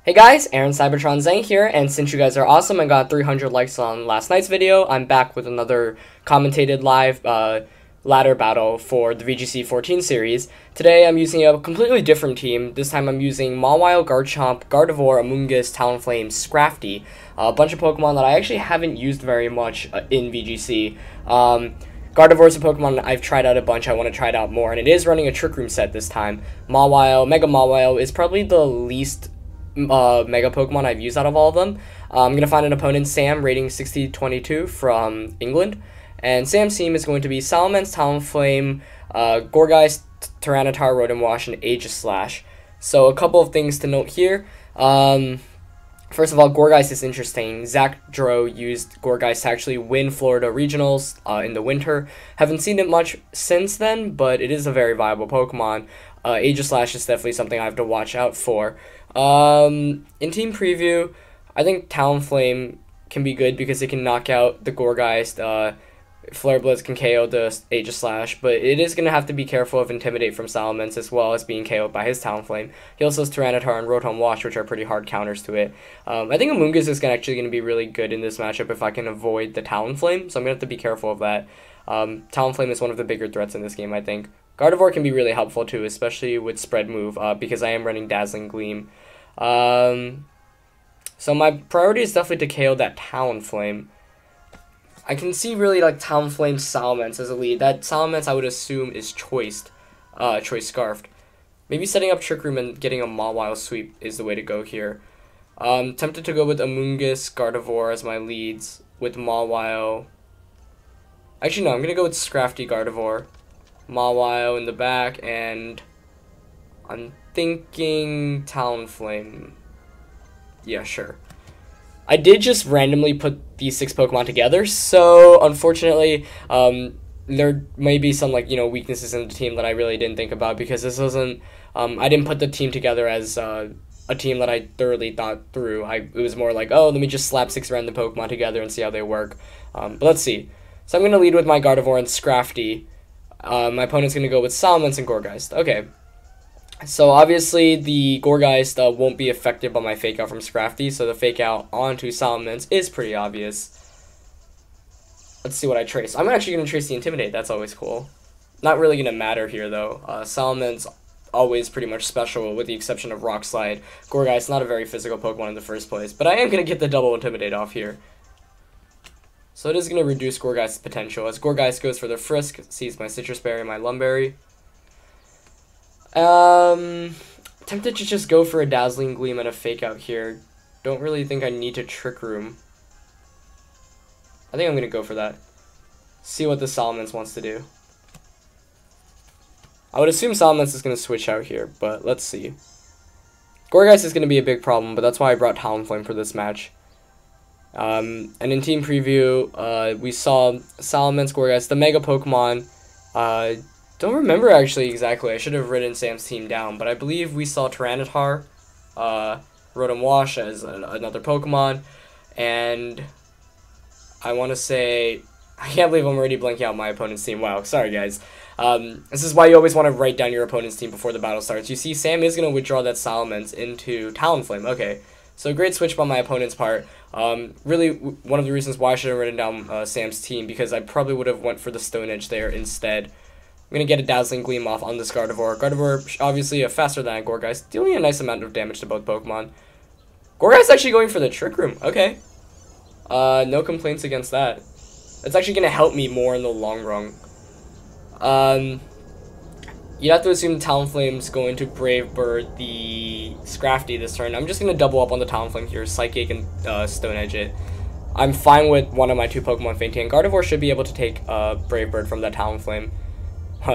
Hey guys, Aaron Cybertron Zhang here, and since you guys are awesome and got 300 likes on last night's video, I'm back with another commentated live ladder battle for the VGC 14 series. Today I'm using a completely different team. This time I'm using Mawile, Garchomp, Gardevoir, Amoonguss, Talonflame, Scrafty, a bunch of Pokemon that I actually haven't used very much in VGC. Gardevoir is a Pokemon I've tried out a bunch. I want to try it out more, and it is running a Trick Room set this time. Mawile, Mega Mawile is probably the least Mega Pokemon I've used out of all of them. I'm going to find an opponent, Sam, rating 6022 from England. And Sam's team is going to be Salamence, Talonflame, Gourgeist, Tyranitar, Rotom Wash, and Aegislash. So a couple of things to note here. First of all, Gourgeist is interesting. Zach Dro used Gourgeist to actually win Florida Regionals in the winter. Haven't seen it much since then, but it is a very viable Pokemon. Aegislash is definitely something I have to watch out for. In team preview, I think Talonflame can be good because it can knock out the Gourgeist. Flare Blitz can KO the Aegislash, but it is going to have to be careful of Intimidate from Salamence as well as being KO'd by his Talonflame. He also has Tyranitar and Rotom Wash, which are pretty hard counters to it. I think Amoonguss is actually going to be really good in this matchup if I can avoid the Talonflame, so I'm going to have to be careful of that. Talonflame is one of the bigger threats in this game, I think. Gardevoir can be really helpful too, especially with Spread Move, because I am running Dazzling Gleam. So my priority is definitely to KO that Talonflame. I can see really like Talonflame Salamence as a lead. That Salamence I would assume is Choice Scarfed. Maybe setting up Trick Room and getting a Mawile sweep is the way to go here. Tempted to go with Amoonguss, Gardevoir as my leads with Mawile. Actually no, I'm gonna go with Scrafty Gardevoir. Mawile in the back, and I'm thinking Talonflame. Yeah, sure. I did just randomly put these 6 Pokemon together, so unfortunately, there may be some weaknesses in the team that I really didn't think about, because this wasn't. I didn't put the team together as a team that I thoroughly thought through. It was more like, oh, let me just slap 6 random Pokemon together and see how they work. But let's see. So I'm gonna lead with my Gardevoir and Scrafty. My opponent's going to go with Salamence and Gourgeist. Okay. So obviously the Gourgeist won't be affected by my Fake Out from Scrafty, so the Fake Out onto Salamence is pretty obvious. Let's see what I trace. I'm actually going to trace the Intimidate. That's always cool. Not really going to matter here though. Salamence always pretty much special with the exception of Rock Slide. Gourgeist not a very physical Pokemon in the first place, but I am going to get the double Intimidate off here. So it is going to reduce Gourgeist's potential, as Gourgeist goes for the Frisk, sees my Citrus Berry and my Lumberry. Tempted to just go for a Dazzling Gleam and a Fake Out here. Don't really think I need to Trick Room. I think I'm going to go for that. See what the Salamence wants to do. I would assume Salamence is going to switch out here, but let's see. Gourgeist is going to be a big problem, but that's why I brought Talonflame for this match. And in team preview, we saw Salamence, Gourgeist, the Mega Pokemon. Don't remember actually exactly. I should have written Sam's team down, but I believe we saw Tyranitar, Rotom Wash as another Pokemon, and I want to say, I can't believe I'm already blanking out my opponent's team. Wow, sorry guys. This is why you always want to write down your opponent's team before the battle starts. You see, Sam is going to withdraw that Salamence into Talonflame. Okay. So great switch by my opponent's part. Really, one of the reasons why I should have written down Sam's team, because I probably would have went for the Stone Edge there instead. I'm going to get a Dazzling Gleam off on this Gardevoir. Gardevoir, obviously, faster than a Gourgeist, dealing a nice amount of damage to both Pokemon. Gourgeist actually going for the Trick Room. Okay. No complaints against that. It's actually going to help me more in the long run. You'd have to assume Talonflame's going to Brave Bird the Scrafty this turn. I'm just going to double up on the Talonflame here, Psychic and Stone Edge it. I'm fine with one of my 2 Pokemon fainting. Gardevoir should be able to take Brave Bird from that Talonflame.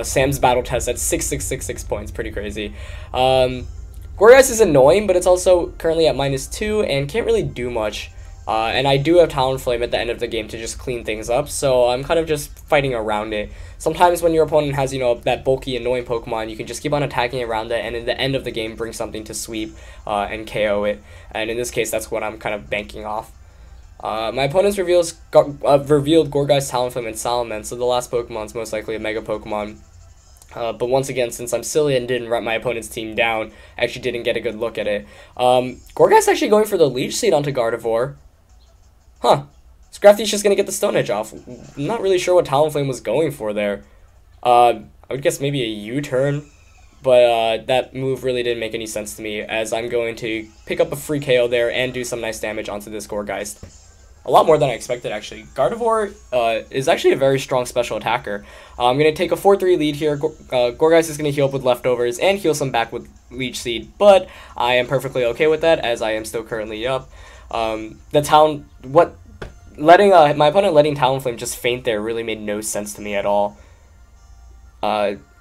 Sam's battle test at 6,666 points, pretty crazy. Gourgeist is annoying, but it's also currently at -2 and can't really do much. And I do have Talonflame at the end of the game to just clean things up, so I'm kind of just fighting around it. Sometimes when your opponent has, that bulky, annoying Pokemon, you can just keep on attacking around it, and in the end of the game, bring something to sweep and KO it. And in this case, that's what I'm kind of banking off. My opponent's revealed Gourgeist, Talonflame, and Salamence, so the last Pokemon's most likely a Mega Pokemon. But once again, since I'm silly and didn't write my opponent's team down, I actually didn't get a good look at it. Gourgeist actually going for the Leech Seed onto Gardevoir. Huh. Scrafty's just going to get the Stone Edge off. I'm not really sure what Talonflame was going for there. I would guess maybe a U-turn, but that move really didn't make any sense to me, as I'm going to pick up a free KO there and do some nice damage onto this Gourgeist. A lot more than I expected, actually. Gardevoir is actually a very strong special attacker. I'm going to take a 4-3 lead here. Gourgeist is going to heal up with leftovers and heal some back with Leech Seed, but I am perfectly okay with that, as I am still currently up. My opponent letting Talonflame just faint there really made no sense to me at all.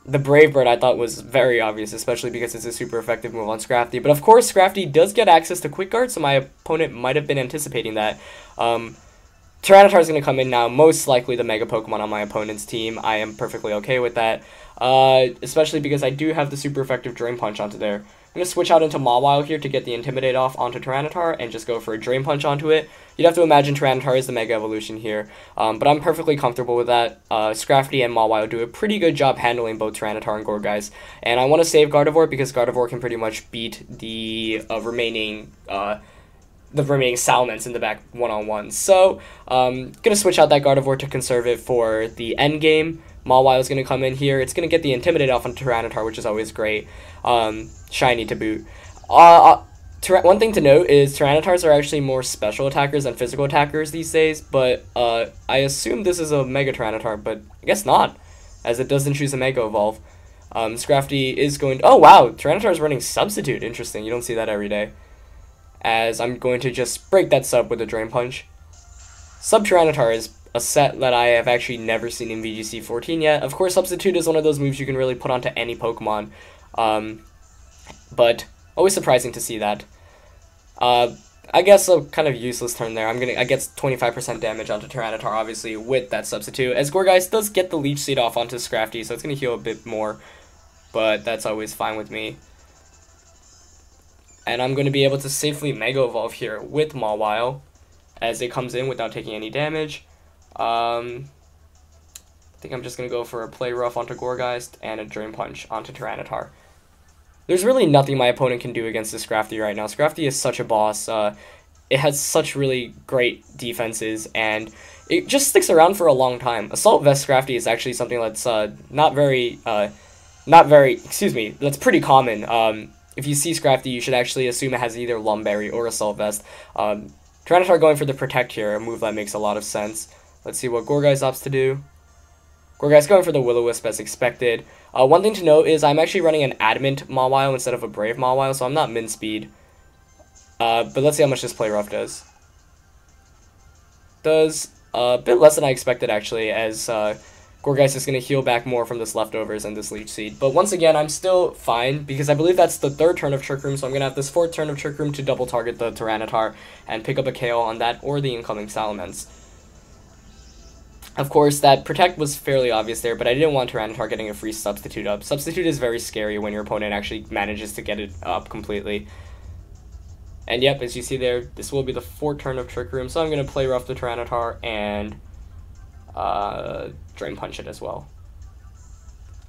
The Brave Bird I thought was very obvious, especially because it's a super effective move on Scrafty. But of course, Scrafty does get access to Quick Guard, so my opponent might have been anticipating that. Tyranitar is going to come in now, most likely the Mega Pokemon on my opponent's team. I am perfectly okay with that, especially because I do have the super effective Drain Punch onto there. I'm going to switch out into Mawile here to get the Intimidate off onto Tyranitar and just go for a Drain Punch onto it. You'd have to imagine Tyranitar is the Mega Evolution here, but I'm perfectly comfortable with that. Scrafty and Mawile do a pretty good job handling both Tyranitar and Gourgeist, and I want to save Gardevoir because Gardevoir can pretty much beat the remaining Salamence in the back one-on-one. So, gonna switch out that Gardevoir to conserve it for the end game. Mawile is gonna come in here. It's gonna get the Intimidate off on Tyranitar, which is always great. Shiny to boot. One thing to note is Tyranitars are actually more special attackers than physical attackers these days, but I assume this is a Mega Tyranitar, but I guess not, as it doesn't choose a Mega Evolve. Scrafty is going to... Oh, wow! Tyranitar is running Substitute. Interesting. You don't see that every day. As I'm going to just break that sub with a Drain Punch. Sub Tyranitar is a set that I have actually never seen in VGC 14 yet. Of course, Substitute is one of those moves you can really put onto any Pokemon. But always surprising to see that. I guess a kind of useless turn there. I get 25% damage onto Tyranitar, obviously, with that Substitute. As Gourgeist does get the Leech Seed off onto Scrafty, so it's going to heal a bit more. But that's always fine with me. And I'm going to be able to safely Mega Evolve here with Mawile, as it comes in without taking any damage. I think I'm just going to go for a Play Rough onto Gourgeist and a Drain Punch onto Tyranitar. There's really nothing my opponent can do against this Scrafty right now. Scrafty is such a boss. It has such really great defenses, and it just sticks around for a long time. Assault Vest Scrafty is actually something that's that's pretty common. If you see Scrafty, you should actually assume it has either Lumberry or Assault Vest. Tyranitar going for the Protect here, a move that makes a lot of sense. Let's see what Gourgeist opts to do. Gourgeist going for the Will-O-Wisp as expected. One thing to note is I'm actually running an Adamant Mawile instead of a Brave Mawile, so I'm not min speed. But let's see how much this Play Rough does. Does a bit less than I expected, actually, as Gourgeist is going to heal back more from this Leftovers and this Leech Seed. But once again, I'm still fine, because I believe that's the third turn of Trick Room, so I'm going to have this fourth turn of Trick Room to double target the Tyranitar and pick up a KO on that or the incoming Salamence. Of course, that Protect was fairly obvious there, but I didn't want Tyranitar getting a free Substitute up. Substitute is very scary when your opponent actually manages to get it up completely. And yep, as you see there, this will be the fourth turn of Trick Room, so I'm going to Play Rough the Tyranitar and Drain Punch it as well.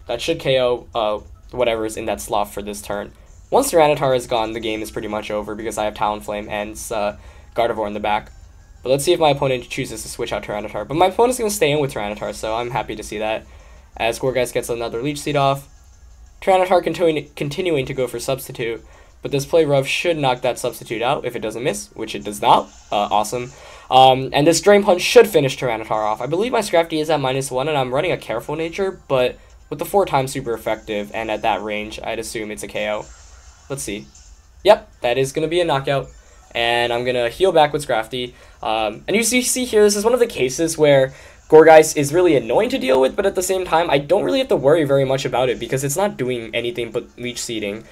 That should KO whatever is in that slot for this turn. Once Tyranitar is gone, the game is pretty much over because I have Talonflame and Gardevoir in the back. But let's see if my opponent chooses to switch out Tyranitar. But my opponent's going to stay in with Tyranitar, so I'm happy to see that. As Gourgeist gets another Leech Seed off. Tyranitar continuing to go for Substitute. But this Play Rough should knock that Substitute out if it doesn't miss, which it does not. Awesome. And this Drain Punch should finish Tyranitar off. I believe my Scrafty is at -1, and I'm running a Careful Nature, but with the 4x super effective, and at that range, I'd assume it's a KO. Let's see. Yep, that is going to be a knockout. And I'm going to heal back with Scrafty. And you see here, this is one of the cases where Gourgeist is really annoying to deal with, but at the same time, I don't really have to worry very much about it because it's not doing anything but Leech Seeding.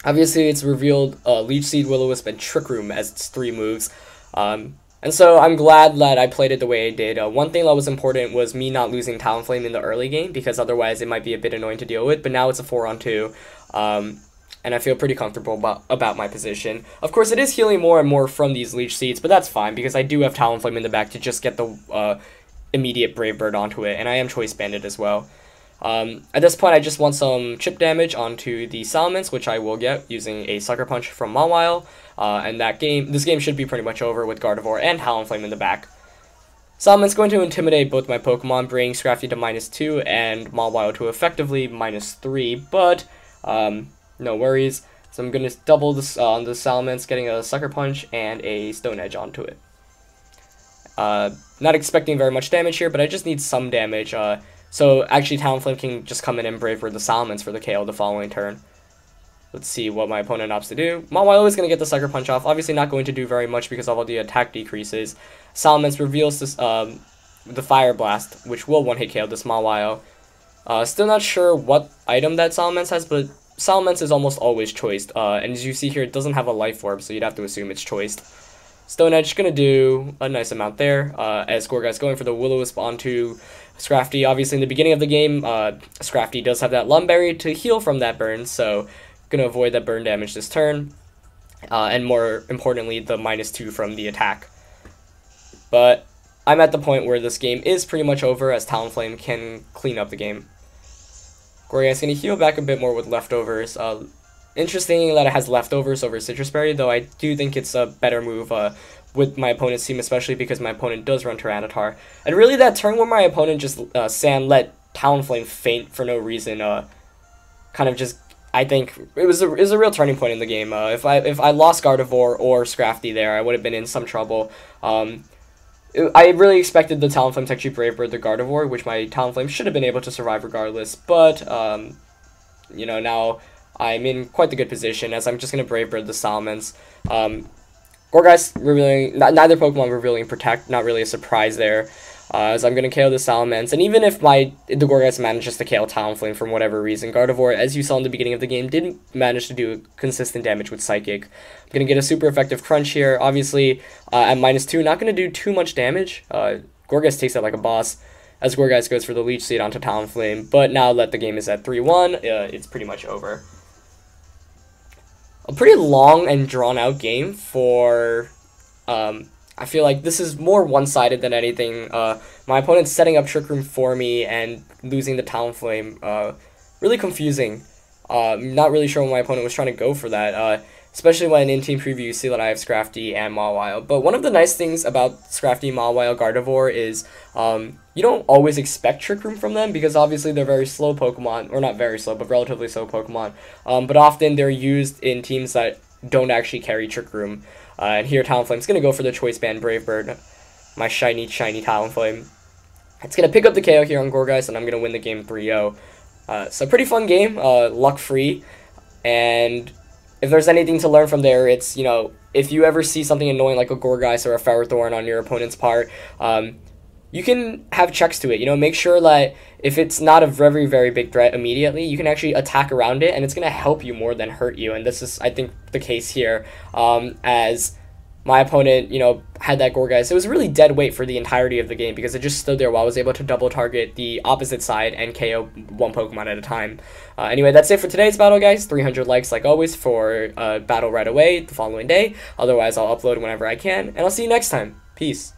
Obviously, it's revealed Leech Seed, Will-O-Wisp, and Trick Room as its 3 moves. And so I'm glad that I played it the way I did. One thing that was important was me not losing Talonflame in the early game, because otherwise it might be a bit annoying to deal with, but now it's a 4-on-2. And I feel pretty comfortable about my position. Of course, it is healing more and more from these Leech Seeds, but that's fine, because I do have Talonflame in the back to just get the immediate Brave Bird onto it, and I am Choice Banded as well. At this point, I just want some chip damage onto the Salamence, which I will get using a Sucker Punch from Mawile. And this game should be pretty much over with Gardevoir and Talonflame in the back. Salamence going to intimidate both my Pokemon, bringing Scrafty to -2 and Mawile to effectively -3, but no worries. So I'm going to double this on the Salamence, getting a Sucker Punch and a Stone Edge onto it. Not expecting very much damage here, but I just need some damage. So actually Talonflame can just come in and Brave Bird the Salamence for the KO the following turn. Let's see what my opponent opts to do. Mawile is going to get the Sucker Punch off. Obviously not going to do very much because of all the attack decreases. Salamence reveals this, the Fire Blast, which will one-hit KO this Mawile. Still not sure what item that Salamence has, but Salamence is almost always choiced. And as you see here, it doesn't have a Life Orb, so you'd have to assume it's choiced. Stone Edge going to do a nice amount there, as Gourgeist going for the Will-O-Wisp onto Scrafty. Obviously in the beginning of the game, Scrafty does have that Lumberry to heal from that burn, so going to avoid that burn damage this turn, and more importantly, the -2 from the attack. But I'm at the point where this game is pretty much over, as Talonflame can clean up the game. Gourgeist going to heal back a bit more with leftovers. Interesting that it has leftovers over Citrus Berry, though I do think it's a better move with my opponent's team, especially because my opponent does run Tyranitar. And really that turn where my opponent just let Talonflame faint for no reason, kind of just, I think it was a real turning point in the game. If I lost Gardevoir or Scrafty there, I would have been in some trouble. I really expected the Talonflame to actually Brave Bird the Gardevoir, which my Talonflame should have been able to survive regardless. But you know, now I'm in quite the good position, as I'm just gonna Brave Bird the Salamence. Gourgeist revealing, neither Pokemon revealing Protect, not really a surprise there. As I'm going to KO the Salamence, and even if the Gourgeist manages to KO Talonflame for whatever reason, Gardevoir, as you saw in the beginning of the game, didn't manage to do consistent damage with Psychic. I'm going to get a super effective Crunch here. Obviously, at -2, not going to do too much damage. Gourgeist takes that like a boss, as Gourgeist goes for the Leech Seed onto Talonflame, but now that the game is at 3-1, it's pretty much over. A pretty long and drawn-out game for... I feel like this is more one-sided than anything. My opponent's setting up Trick Room for me and losing the Talonflame. Really confusing. Not really sure what my opponent was trying to go for that. Especially when in Team Preview you see that I have Scrafty and Mawile. But one of the nice things about Scrafty, Mawile, Gardevoir is you don't always expect Trick Room from them, because obviously they're very slow Pokemon. Or not very slow, but relatively slow Pokemon. But often they're used in teams that don't actually carry Trick Room. And here Talonflame's going to go for the Choice Band Brave Bird, my shiny Talonflame. It's going to pick up the KO here on Gourgeist, and I'm going to win the game 3-0. So pretty fun game, luck-free, and if there's anything to learn from there, it's, you know, if you ever see something annoying like a Gourgeist or a Ferrothorn on your opponent's part, you can have checks to it. You know, make sure that if it's not a very, very big threat immediately, you can actually attack around it, and it's going to help you more than hurt you. And this is, I think, the case here, as my opponent, you know, had that Gourgeist. It was really dead weight for the entirety of the game, because it just stood there while I was able to double target the opposite side and KO one Pokemon at a time. Anyway, that's it for today's battle, guys. 300 likes, like always, for battle right away the following day. Otherwise, I'll upload whenever I can, and I'll see you next time. Peace.